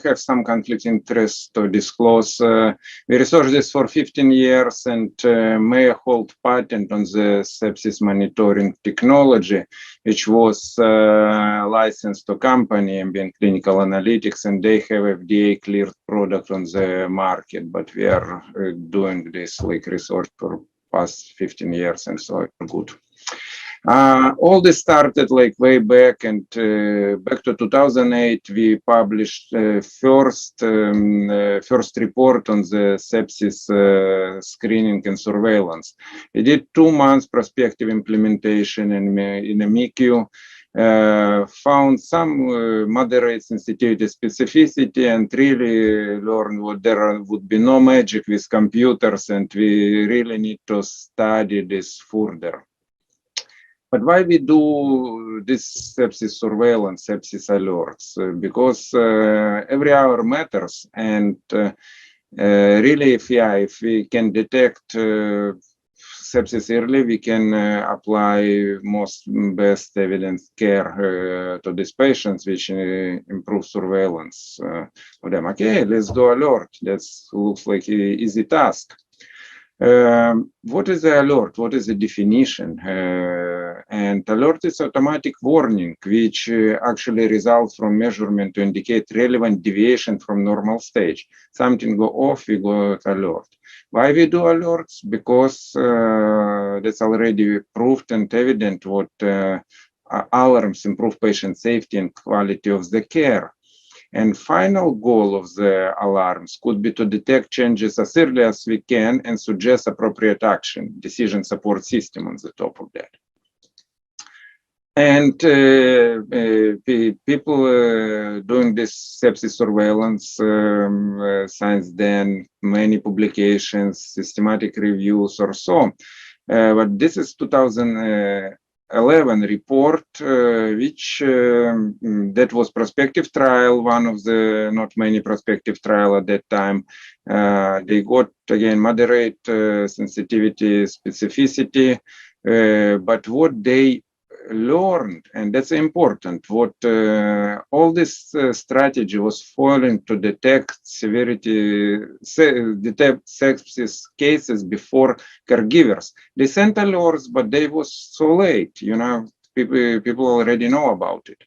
have some conflict of interest to disclose. We researched this for 15 years and may hold patent on the sepsis monitoring technology, which was licensed to company Ambient Clinical Analytics, and they have FDA cleared product on the market. But we are doing this like research for past 15 years, and so it's good. All this started like way back, and back to 2008, we published first report on the sepsis screening and surveillance. We did 2 months prospective implementation in a MICU, found some moderate sensitivity specificity, and really learned what there would be no magic with computers, and we really need to study this further. But why we do this sepsis surveillance, sepsis alerts? Because every hour matters, and really, if we can detect sepsis early, we can apply most best evidence care to these patients, which improve surveillance for them. Okay, let's do alert. That looks like an easy task. What is the alert? What is the definition? And alert is automatic warning, which actually results from measurement to indicate relevant deviation from normal stage. Something go off, we go to alert. Why we do alerts? Because that's already proved and evident what alarms improve patient safety and quality of the care. And final goal of the alarms could be to detect changes as early as we can and suggest appropriate action, decision support system on the top of that. And people doing this sepsis surveillance since then, many publications, systematic reviews or so. But this is 2011 report, which that was prospective trial, one of the not many prospective trial at that time. They got again moderate sensitivity, specificity, but what they learned, and that's important, what all this strategy was following to detect severity, detect sepsis cases before caregivers. They sent alerts, but they was so late, you know, people already know about it.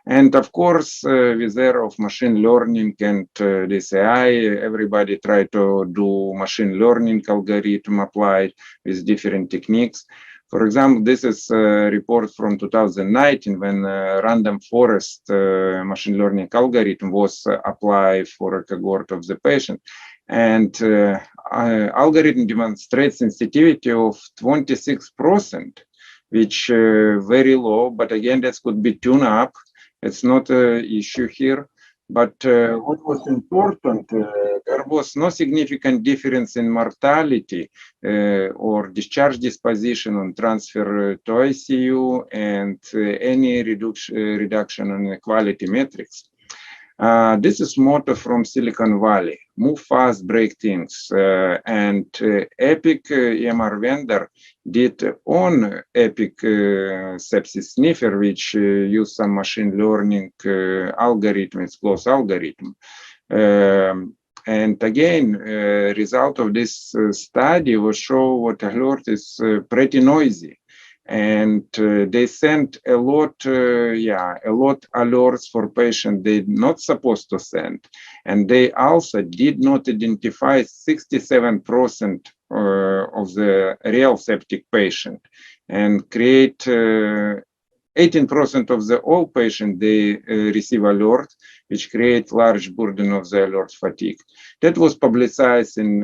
And of course, with the era of machine learning and this AI, everybody tried to do machine learning algorithm applied with different techniques. For example, this is a report from 2019 when random forest machine learning algorithm was applied for a cohort of the patient. And algorithm demonstrates sensitivity of 26%, which very low, but again, that could be tuned up. It's not an issue here. But what was important, there was no significant difference in mortality or discharge disposition on transfer to ICU, and any reduction in quality metrics. This is motto from Silicon Valley: move fast, break things. And Epic EMR vendor did on Epic sepsis sniffer, which used some machine learning algorithm, it's close algorithm. And again, result of this study will show what alert is pretty noisy. And they sent a lot alerts for patients they not supposed to send. And they also did not identify 67% of the real septic patient, and create 18% of the all patients they receive alert, which create large burden of the alert fatigue. That was publicized in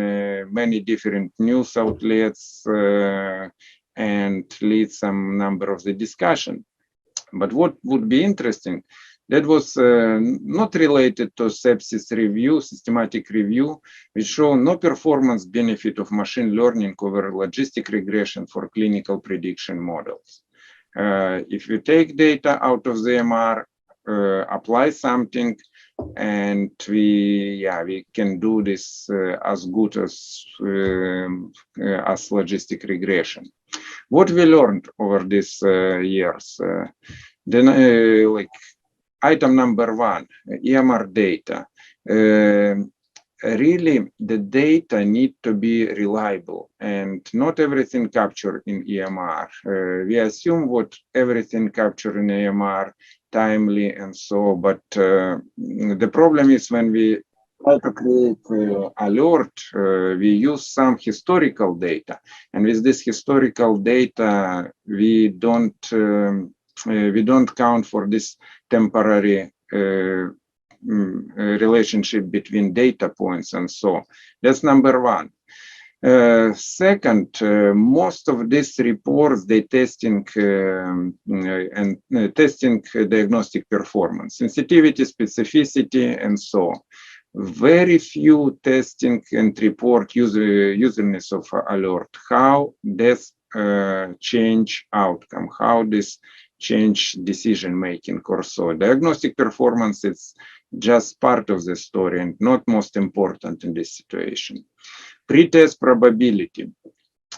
many different news outlets, and lead some number of the discussion. But what would be interesting, that was not related to sepsis review, systematic review, which show no performance benefit of machine learning over logistic regression for clinical prediction models. If you take data out of the MR, apply something, and we can do this as good as logistic regression. What we learned over these years, then like item number one, EMR data. really the data need to be reliable, and not everything captured in EMR. We assume what everything captured in EMR timely and so, but the problem is when we try to create alert, we use some historical data, and with this historical data, we don't count for this temporary relationship between data points and so. That's number one. Second, most of these reports, they testing testing diagnostic performance, sensitivity, specificity, and so. Very few testing and report usefulness of alert. How this change outcome, how this change decision making or so. Diagnostic performance is just part of the story and not most important in this situation. Pre-test probability.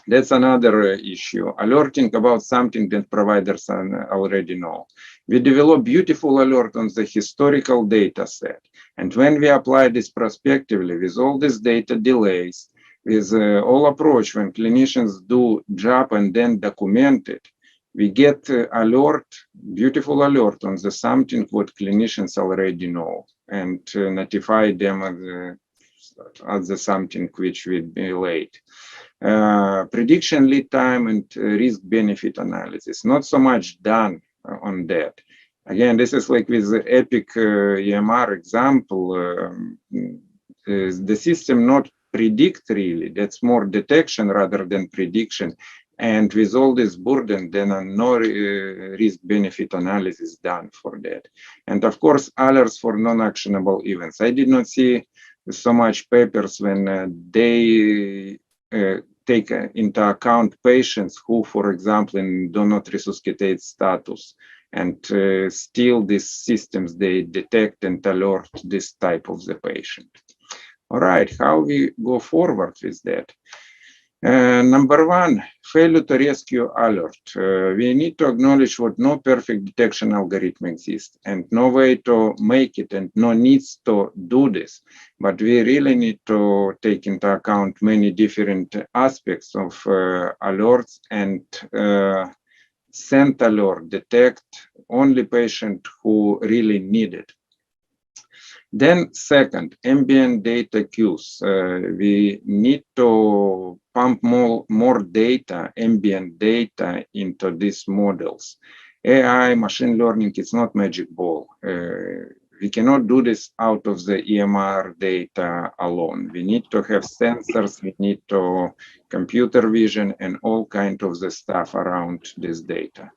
That's another issue. Alerting about something that providers already know. We develop beautiful alert on the historical data set. And when we apply this prospectively with all this data delays, with all approach when clinicians do job and then document it, we get alert, beautiful alert on the something what clinicians already know and notify them as the something which will be late. Prediction lead time and risk benefit analysis, not so much done on that. Again, this is like with the EPIC EMR example, the system not predict really, that's more detection rather than prediction. And with all this burden, then no risk benefit analysis done for that. And of course, alerts for non-actionable events. I did not see so much papers when they take into account patients who, for example, do not resuscitate status, and still these systems, they detect and alert this type of the patient. All right, how we go forward with that? Number one, failure to rescue alert. We need to acknowledge what no perfect detection algorithm exists and no way to make it and no needs to do this. But we really need to take into account many different aspects of alerts and send alert, detect only patient who really need it. Then second, ambient data queues. We need to pump more data, ambient data into these models. AI, machine learning, it's not magic ball. We cannot do this out of the EMR data alone. We need to have sensors, we need to computer vision and all kind of the stuff around this data.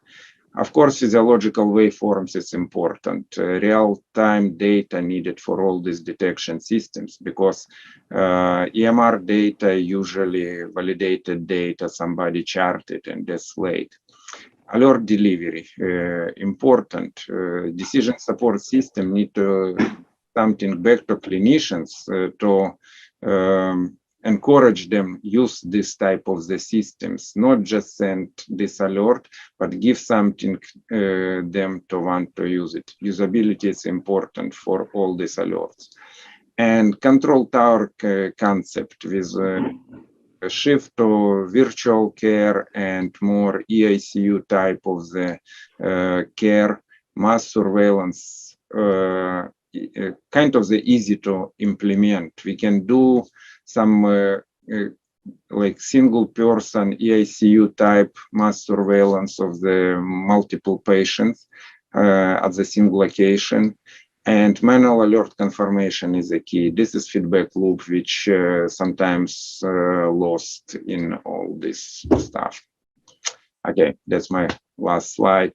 Of course, physiological waveforms is important. Real-time data needed for all these detection systems because EMR data usually validated data, somebody charted and that's late. Alert delivery, important. Decision support system need to something back to clinicians to encourage them use this type of the systems, not just send this alert, but give something them to want to use it. Usability is important for all these alerts. And control tower concept with a shift to virtual care and more ICU type of the care, mass surveillance, kind of the easy to implement. We can do some like single person ICU type mass surveillance of the multiple patients at the single location, and manual alert confirmation is a key. This is feedback loop which sometimes lost in all this stuff. Okay, that's my last slide.